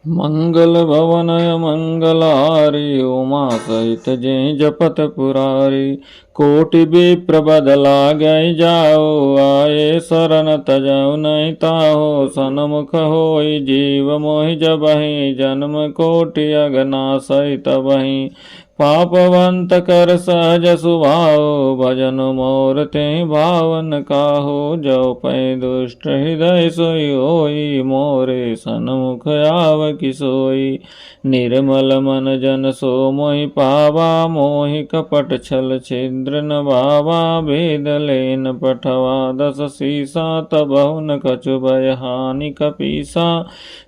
मंगल भवनय मंगलारी उमा सहित जय जपत पुरारी। कोटि विप्र बदला गई जाओ आए शरण तजऊ नहीं ताहो। सनमुख होई जीव मोहि जबहि जन्म कोटि अगना सहित बहि। पापवंत कर सहज सुभाओ भजन मोर ते भावन काहो। जो पै दुष्ट हृदय सोई होई मोरे सन्मुख आव किसोई। निर्मल मन जन सो मोहि पावा मोहि कपट छल छिद्र न भावा। भेद लेन पठवा दस सीसा तबहु न कछु भय हानि कपीसा।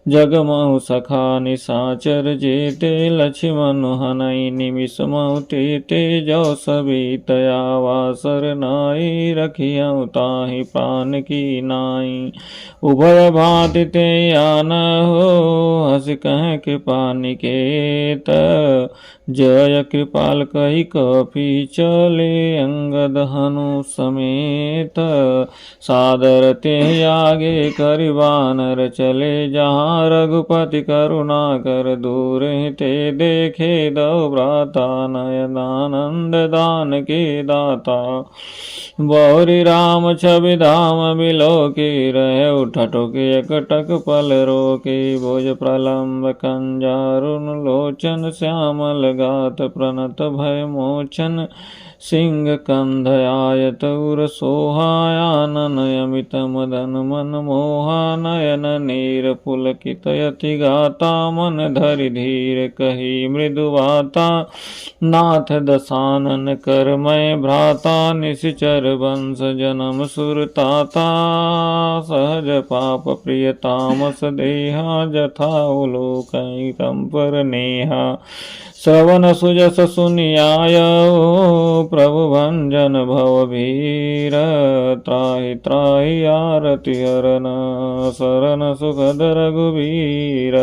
जगमहु सखा निसाचर जेते लक्ष्मण हनई निमिष महु तेते। जो सभी तयावा सर नाई रखियउ ताहि प्राण की नाई। उभय भांति ते आन हो हस कह कृपा निकेत। जय कृपाल कही कपि चले अंगद हनु समेत। सादर ते आगे करि बानर चले जहाँ रघुपति करुणा कर दूर ते देखे। दो भ्राता नयनानंद दान के दाता। बौरी राम छवि धाम बिलो के रहे उठटोके एकटक पल रोके। भुज प्रलम्ब कंजारुन लोचन श्यामल गात प्रणत भय मोचन। सिंह कंधयायत उर सोहायानन यमित मदन मन मोहा। नयन नीर पुलकित यति गाता मन धरि धीर कही मृदु वाता। नाथ दसानन कर मैं भ्राता निशिचर वंश जन्म सुरताता। सहज पाप प्रिय तामस देहा जथा उलोक तम पर नेहा। श्रवण सुजस सुनियाय प्रभु भंजन भव भीर। त्राहि त्राहि आरति हरन शरण सुखद रघुवीर।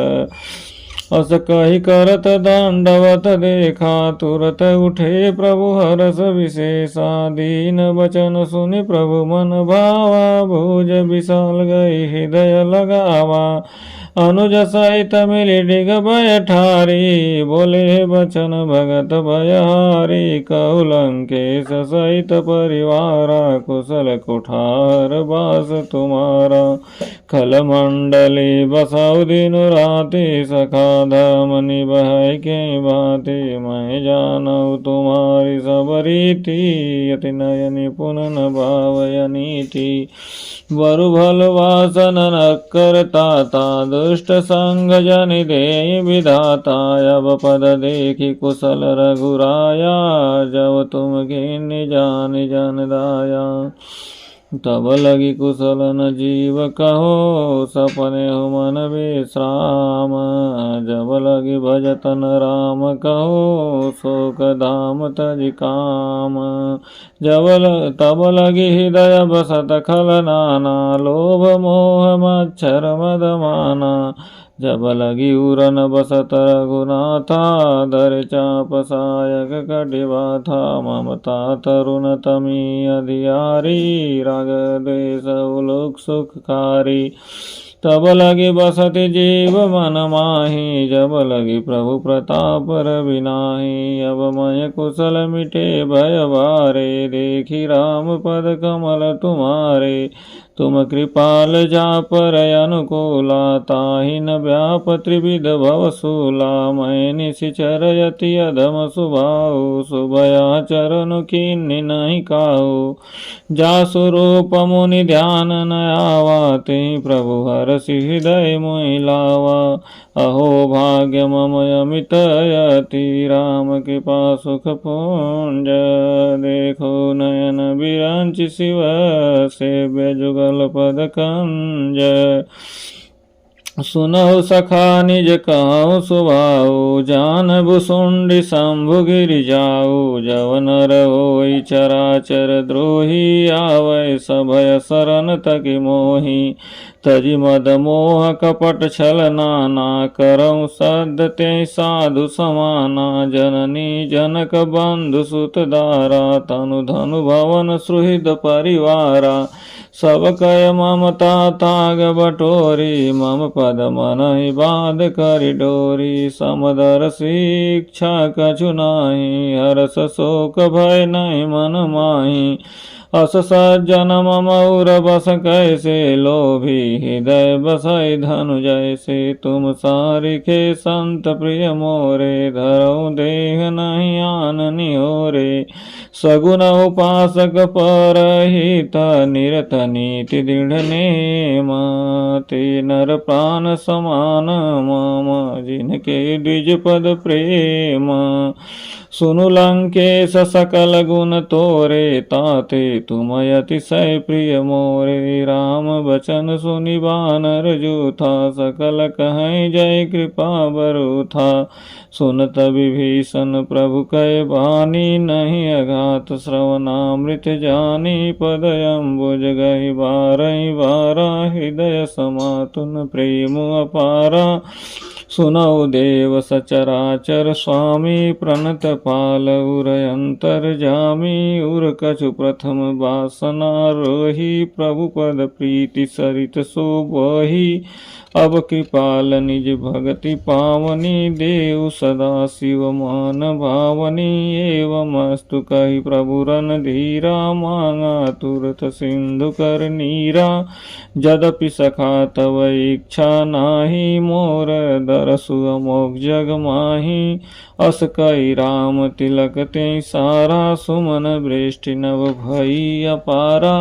अस कही करत दंडवत देखा तुरत उठे प्रभु हरष विशेषा। दीन वचन सुनि प्रभु मन भावा भुज विशाल गई हृदय लगावा। अनुज सहित मिली डिग भय ठारी बोले बचन भगत भयहारी। कहु लंकेश सहित परिवारा कुशल कुठार बास तुम्हारा। खल मंडली बसाउ दिन राति सखा धम निभह के भांति। मैं जानऊ तुम्हारी सब रीति अति नय निपुण न भावय नीति। वरु भल वासन न करता ता दुष्ट संग जन दे विधाता। अब पद देखी कुशल रघुराया जब तुम कीन जान जन दाया। तब लगी कुशल न जीव कहो सपने हो मन विश्राम। जब लगी भजतन राम कहो शोक धाम तज काम। तब लगी हृदय बसत खल नाना। लोभ मोह मच्छर मद माना। जब लगी उरन बसत रघुनाथा। दर चाप सायक कटिवा था। ममता तरुण तमी अधियारी। राग द्वेष उलोक सुखकारी। तब लगी बसति जीव मन माही। जब लगी प्रभु प्रताप रविनाही। अब मैं कुशल मिटे भय भारे। देखी राम पद कमल तुम्हारे। तुम कृपाल जा पर अनुकूला। ताहि न व्याप त्रिविध भवसूला। मैं निशिचर यति अधम सुभाऊ। सुभया चरण कीन्नि नहीं काहू। जासु रूप मुनि ध्यान न आवा। ते प्रभु हरषि हृदय मोहि लावा। अहो भाग्य मम अमित यति। राम कृपा सुख पुंज। देखो नयन बिरंच शिव सेव्य जुगल पद कंज। सुनहु सखा निज कहु सुभाऊ। जान भुसुंडी शंभु गिरि जाऊ। जव नर होई चराचर द्रोही। आवै सभय शरण तकि मोहि। तजि मद मोह कपट छल नाना करऊँ सद्य ते साधु समाना जननी जनक बंधु सुत दारा तनु धनु भवन सुहृद परिवारा सब कय ममता ताग बटोरी मम पद मनहि बाध करि डोरी समदर शिक्षा कछु नाही हरस शोक भय नहीं मन माही अस सज्जन मम उर बस कैसे लोभी हृदय बसई धनु जैसे तुम सारिखे संत प्रिय मोरे धरऊ देह नहीं आन निहोरे सगुन उपासक परहित निरत नीति दृढ़ नेम ते नर प्राण समान मम जिनके द्विज पद प्रेम सुनु लंकेश सकल गुण तोरे ताते तुम अतिशय प्रिय मोरे राम बचन सुनि बानर जूथा सकल कहीं जय कृपा बरूथा सुनत विभीषण प्रभु कय बानी नहीं अघात श्रवणामृत जानी पद अम्बुज गहि बारहि बारा हृदय समातुन प्रेम अपारा सुनौ देव सचराचर स्वामी प्रणत पाल उरयंतर जामी उर कछु प्रथम वासना रोहि प्रभु पद प्रीति सरित शोभहि अब कृपाल निज भगति पावनी देव सदा शिव मान भावनी एवमस्तु कहि प्रभु रन धीरा मांगा तुरत सिंधु कर नीरा यद्यपि सखा तव इच्छा नाही मोर दरसु अमोघ जग माही अस कई राम तिलक ते सारा सुमन वृष्टि नव भई अपारा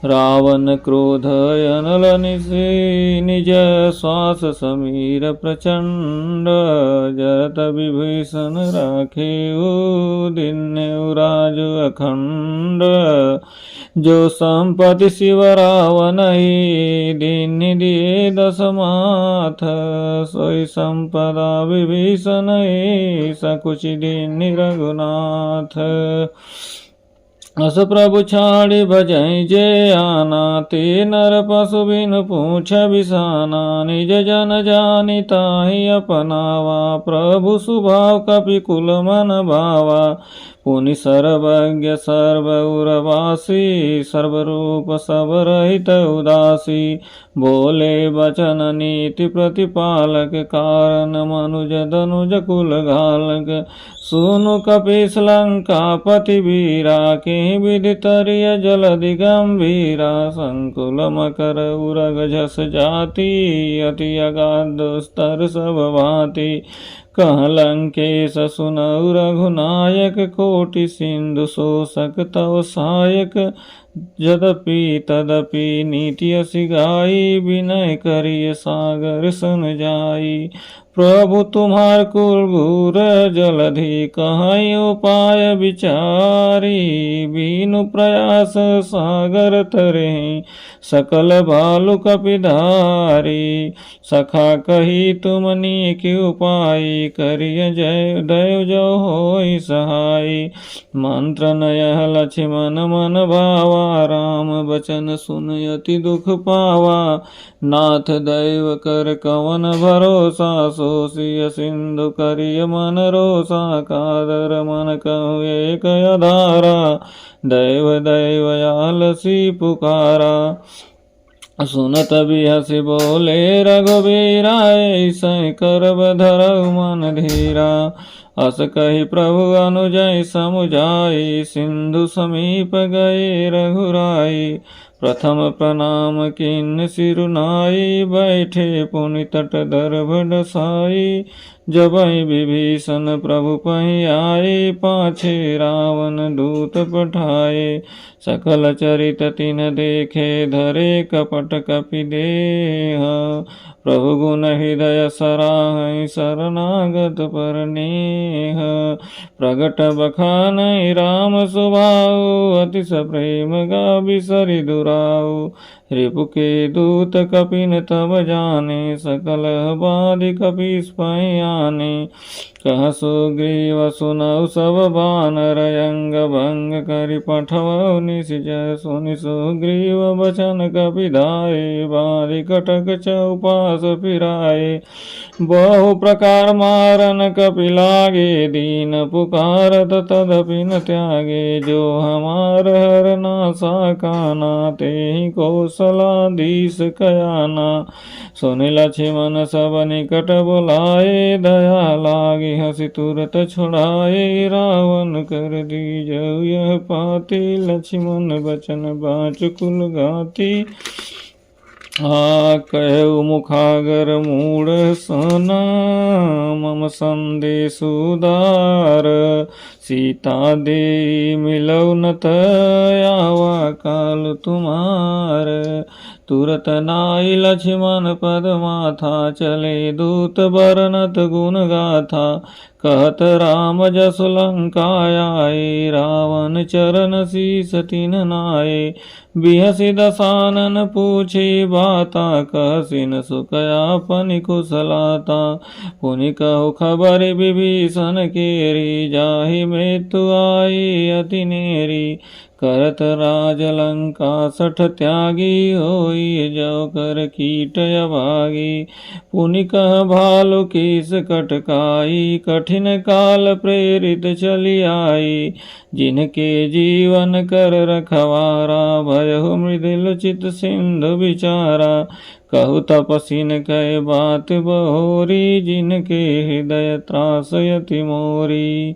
रावण क्रोध अनल निज श्वास समीर प्रचंड जरत विभीषण राखे दिन राज अखंड जो संपत्ति शिव रावण ही दीन दिए दशमाथ सोई संपदा विभीषण सकुच दीन रघुनाथ अस प्रभु छाड़ी भजई जे आना ते नर पशु बिनु पूछ बिसाना निज जन जानी ताहि अपनावा प्रभु सुभाव कपि कुल मन भावा पुनि सर्वज्ञ सर्व उर्वासी सर्वरूप सब रहित उदासी बोले बचन नीति प्रतिपालक कारण मनुज धनुज कुल घालक सुनु कपीस लंकापति वीरा के विधि तरिय जलधि गंभीरा संकुल मकर उरग झस जाति अति अगाध दुस्तर सब भांति कह लंकेश सुनऊ रघुनायक कोटि सिंधु शोषक तव सहायक यद्यपि तदपि नीति असि गाई विनय करिय सागर सन जाई प्रभु तुम्हार कुलगुर जलधि कहीं उपाय विचारी बीनु प्रयास सागर तरे सकल भालु कपिधारी सखा कही तुमनी के उपाय करिय जय दैव जो होई सहाय मंत्र नयह लक्ष्मण मन भावा राम बचन सुन अति दुख पावा नाथ दैव कर कवन भरोसा सोसिय सिंधु करिय मन रोसा कादर मन कहु एक अधारा दैव दैव आलसी पुकारा सुनत बिहसि बोले रघुबीरा ऐसै करब धरऊ मन धीरा अस कही प्रभु अनुजय समुझाई सिंधु समीप गए रघुराई प्रथम प्रणाम किन सिरुनाई बैठे पुनि तट दर्भ डसाई जबहि विभीषण प्रभु पहि आए पाछे रावण दूत पठाए सकल चरित तिन देखे धरे कपट कपि देह प्रभु गुण हृदय सराहै शरणागत पर नेह प्रगट बखानै राम सुभाऊ अतिश प्रेम गा बिसरि दुराऊ रिपु के दूत कपिन तब जाने, सकल बाधि कपि पै आने। कह सुग्रीव सुनौ सब बानर, अंग भंग करि पठवौ निशिच। सुनि सुग्रीव बचन कपिधाये, बाधि कटक चौपास फिराए। बहु प्रकार मारन कपि लागे, दीन पुकारत तदपि न त्यागे। जो हमार हर नासा काना, तेहि कौशलाधीश कयाना। सुनि लक्ष्मण सब निकट बुलाए, दया लागी हंसी तुरत छुड़ाए। रावण कर दीजौ यह पाती, लक्ष्मण बचन बाँचु कुल घाती। कहु मुखागर मूढ़ सन, मम संदेश उदार। सीता दे मिलौ न आवा काल तुम्हार। तुरत नाई लक्ष्मण पद माथा, चले दूत बरनत गुण गाथा। कहत राम जस लंका आए, रावण चरण शीस तिन नाए। बिहसि दसानन पूछी बाता, कहसिन सुख आपनि कुशलाता। पुनि कहु खबर विभीषण केरी, जाहि मृत्यु आई अति नेरी। करत राज लंका सठ त्यागी, होई जो कर कीट अभागी। पुनि कह भालु कीस कटकाई, कठिन काल प्रेरित चली आई। जिनके जीवन कर रखवारा, भयहु मृदुल चित सिंधु विचारा। कहु तपसिन कै बात बहोरी, जिनके हृदय त्रास यति मोरी।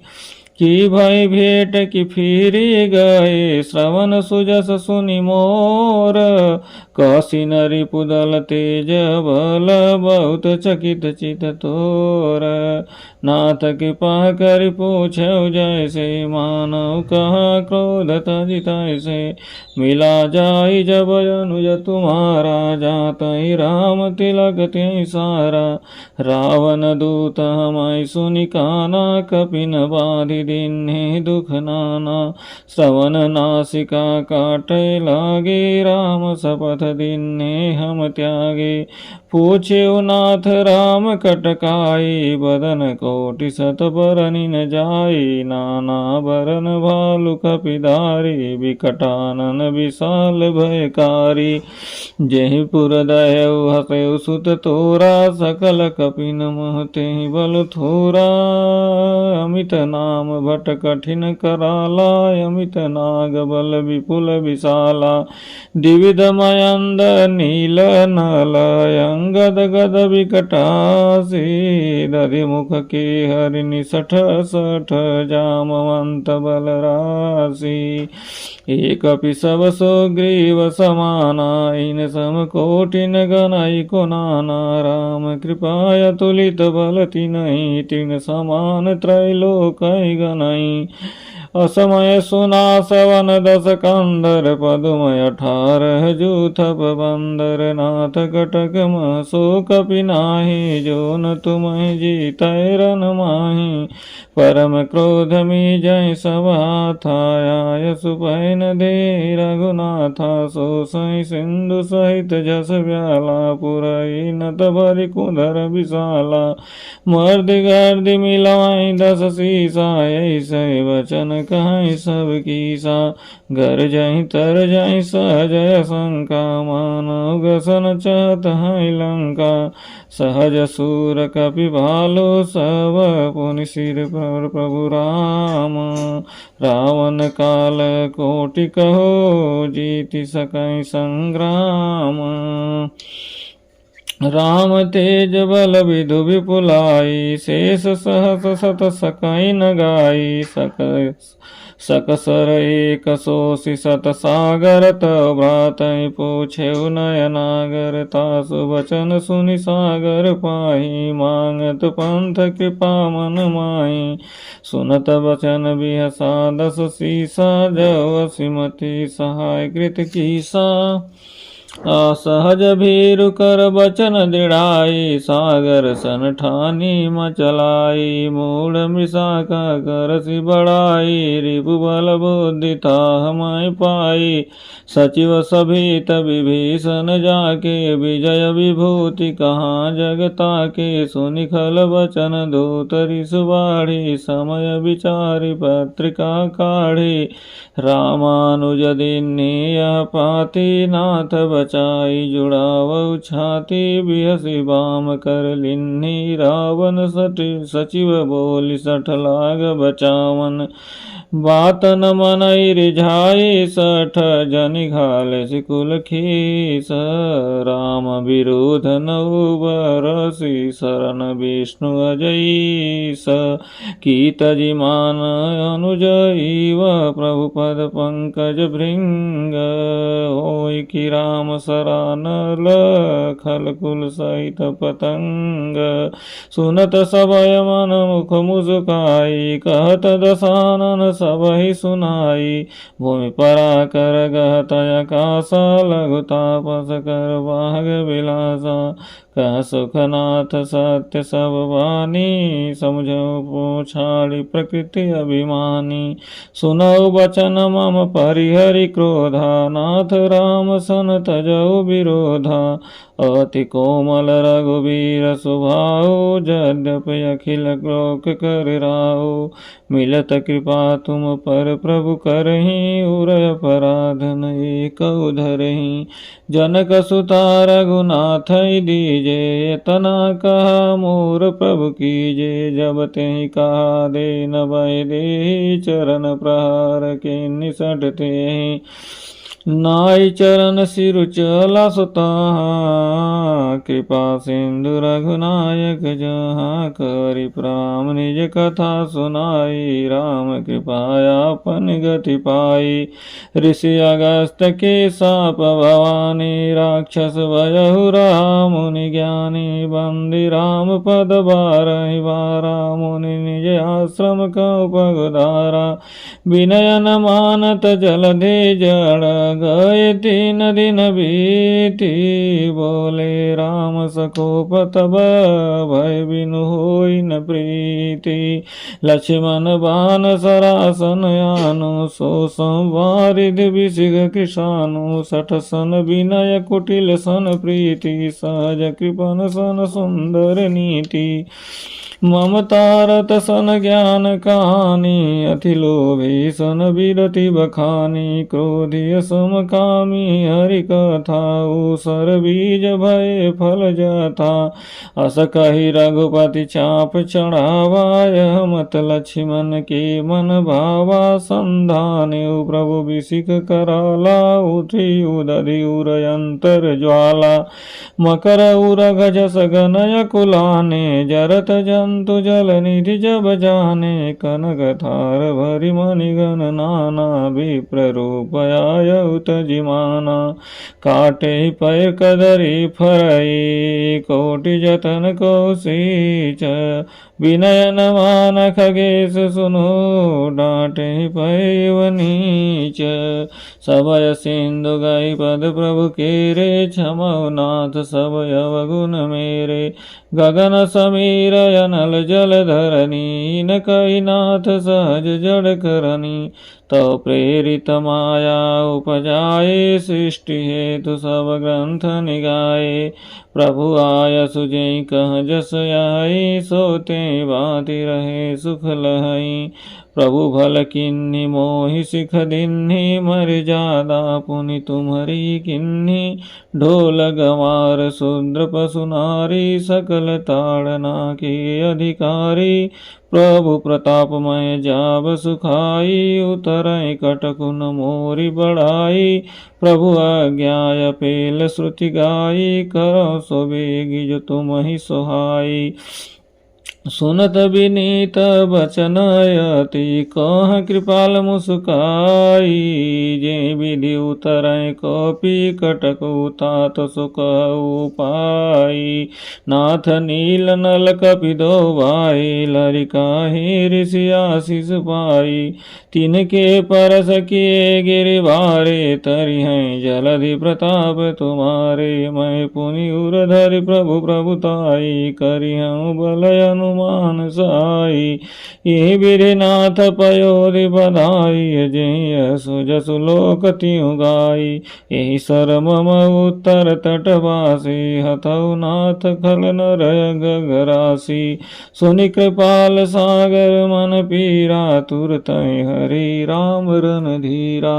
कि भय भेट कि फिरी गए, श्रवण सुजस सुनि मोर। कौशिन रिपुदल तेज बल, बहुत चकित चित तोर। नाथ कृपा करि पूछौ जैसे, मानव कहा क्रोध तजि तैसे। मिला जाई जब अनुज तुम्हारा, जातहि राम तिलक त्यहि सारा। रावण दूत हमै सुनि काना, कपिन बाधि दीन्हि दुख नाना। श्रवण नासिका काटै लागे, राम शपथ दीन्हि हम त्यागे। पूछ्यौ नाथ राम कटकाई, बदन कोटि शत बरनि न जाई। नाना बरन भालु कपिधारी, विकटानन विशाल भयकारी। जेहि पुर दयौ हसौ सुत तोरा, सकल कपिन मोह तेहि बल थोरा। अमित नाम भट कठिन कराला, अमित नाग बल विपुल विशाला। द्विविध मयंद नील नल, अंगद गद विकटासी। दधि मुख के हरि निसठ सठ, जामवंत बल राशि। एक सब सुग्रीव समाना, इन सम कोटिन गणई को नाना। राम कृपाय तुलित बल तिनहि, तिन समान त्रैलोक गणई। असमय सुना सवन दस कंदर, पदुमय 18 जूथप बंदर। नाथ कटक महसो कपि नाहि, जो न तुम्हें जीतै रन माहि। परम क्रोध मी जय सभा था, आय सुपै न दे रघुनाथा। सो सई सिंधु सहित जस व्याला, पुरई नत भरि कुंधर विशाला। मर्दि गर्दि मिलवाई 10 सीसा, ऐसे वचन कहै सब कीसा। घर जहि तर जहि सहज शंका, मानव गसन चहत है लंका। सहज सूर कपि भालु सब, पुनि सिर पर प्रभु राम। रावण काल कोटि कहो, जीति सकै संग्राम। राम तेज बल विधु विपुलाई, शेष सहस सत सकै न गाई। सकसर एक सोषि सत सागर, तव भ्रातहि पूछेउ नयनागर। तासु वचन सुनि सागर पाहि, मांगत पंथ कृपा मन माहि। सुनत वचन बिहसा 10 सीसा, जौ असिमति सहाय कृत कीसा। असहज भीरु कर बचन दृढ़ाई, सागर सन ठानी मचलाई, मूढ़ मृषा का करसि बढ़ाई, रिपु बल बुद्धि ताहमय पाई, सचिव सभित विभीषण जाके, विजय विभूति कहाँ जगता के, सुनि खल बचन दूत रिसु बाढ़ी, समय विचारि पत्रिका काढ़ी, रामानुज दीन्ही यह पाति, नाथ बचाई जुड़ावउ छाती, बिहसि बाम कर लिन्ही, रावण सचिव बोलि सठ लाग बचावन, बात न मनई रिझाई, सठ जनि घालसि कुल खीस, राम विरोध नौ बरसि, शरण विष्णु अजईस, कीत जिमान अनुज इव, प्रभु पद पंकज भृंग, होय कि राम सरानल, खल कुल सहित पतंग, सुनत सबय मन मुख मुस्काई, कहत दसानन सबहि सुनाई, भूमि परा कर गहत आकाशा, लघु तापस कर भाग विलासा, कह सुखनाथ सत्य सब वाणी, समझो पोछाड़ी प्रकृति अभिमानी, सुनौ बचन मम परिहरि क्रोधा, नाथ राम सन तजौ विरोधा, अति कोमल रघुवीर स्वभाव, यद्यपि अखिल लोक कर राव, मिलत कृपा तुम पर प्रभु करहि, उरय अपराधन एकौ धरहि, जनक सुता रघुनाथ दीजे, तना कहा मोर प्रभु कीजे, जब तेहि कहा दे न भय दे, चरण प्रहार के निसट तेहि, नाई चरण सिरु चला सुताहा, कृपा सिंधु रघुनायक जहाँ, करि प्राम निज कथा सुनाई, राम कृपायापन गति पाई, ऋषि अगस्त के साप भवानी, राक्षस भयहु राम मुनि ज्ञानी, बंदी राम पद बारहि बारा, मुनि निज आश्रम कौ पगुधारा, विनयन मानत जलधि जड़, गए 3 दिन बीती, बोले राम सकोप तब, भय बिनु होई न प्रीति, लक्ष्मण बान सरासन यानु, सो संवारिधि विसिग कृशानु, सठ सन विनय कुटिल सन प्रीति, सहज कृपन सन सुंदर नीति, ममतारत सन ज्ञान कहानी, अति लोभी सन विरति बखानी, क्रोधिय समकामी हरि कथा, ऊसर बीज भय फल जथा, अस कहि रघुपति चाप चढ़ावा, यह मत लक्ष्मण के मन भावा, संधान्यु प्रभु बिसिक कराला, उठी उदधि उरयंतर ज्वाला, मकर उरघ जस गनय कुलाने, जरत जंतु जल निधि जब जाने, कनक थार भरि मणिगण नाना, विप्र रूप आयउ तजिमाना, काटे पय कदरी फरई, कोटि जतन कौशीच, विनयन मान खगेश सुनो, डांटे पैव नीच, सबय सिंधु गई पद प्रभु केरे, क्षमौ नाथ सबय अवगुण मेरे, गगन समीर अनल जल धरनी, न कही नाथ सहज जड़ करनी, तो प्रेरित माया उपजाए, सृष्टि हेतु सब ग्रंथ निगाए, प्रभु आय सुजई कह जस आई, सोते बाति रहे सुख लहई, प्रभु भल किन्नी मोहि सिख दिन्ही, मर जादा पुनि तुम्हरी किन्नी, ढोल गंवार शूद्र पशु नारी, सकल ताड़ना के अधिकारी, प्रभु प्रतापमय जाब सुखाई, उतरई कटकुन मोरी बढ़ाई, प्रभु आज्ञाय पेल श्रुति गाई, करो सो बेगी जो तुम ही सोहाई, सुनत विनीत बचन अति कह कृपाल मुस्काई। जे विधि उतरै कपि कटकु तात सुख उपाई। नाथ नील नल कपि दो भाई लरिकाहि ऋषि आशीष पाई। तिनके परस किए गिरिवारे तरि हैं जलधि प्रताप तुम्हारे। मैं पुनि उरधरि प्रभु प्रभुताई करि हूँ बल हनुमान साई। ये बिरनाथ पयोधि बधाई जय सुजसु लोक तिहु गाई। यही सर मम उत्तर तटवासी हथौ नाथ खल नर गगरासी। सुनि कृपाल सागर मन पीरा तुरत हरि राम रणधीरा।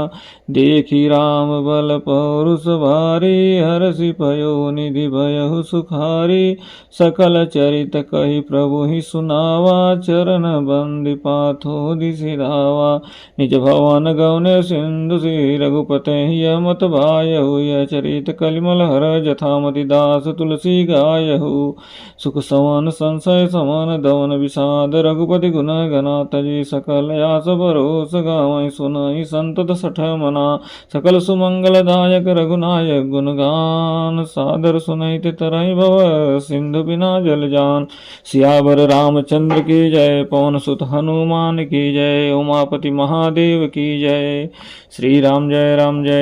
देखी राम बल पौरुष भारी हरषि भयो निधि भयहु सुखारी। सकल चरित कही प्रभु ही सुनावा चरण बंदी पाथो सिधावा। निज भवन गौने सिंधु सी रघुपते यमत भायहु। यह चरित कलिमल हर जथामति दास तुलसी गायहु। सुख सवन संशय समन दवन विषाद रघुपति गुण गना तजी। सकल यास भरोस गावै सुनहि संतत सठ मना। सकल सुमंगल दायक रघुनायक गुण गान सादर सुनहि तरहि भव सिंधु बिना जल जान। सियावर रामचंद्र की जय पवन सुत हनुमान की जय। उमापति महादेव की जय। श्री राम जय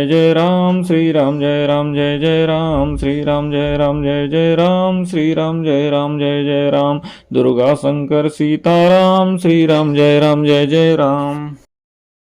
जय राम। श्री राम जय जय राम। श्री राम जय जय राम। श्री राम जय जय राम। दुर्गा शंकर सीताराम। श्री राम जय जय राम।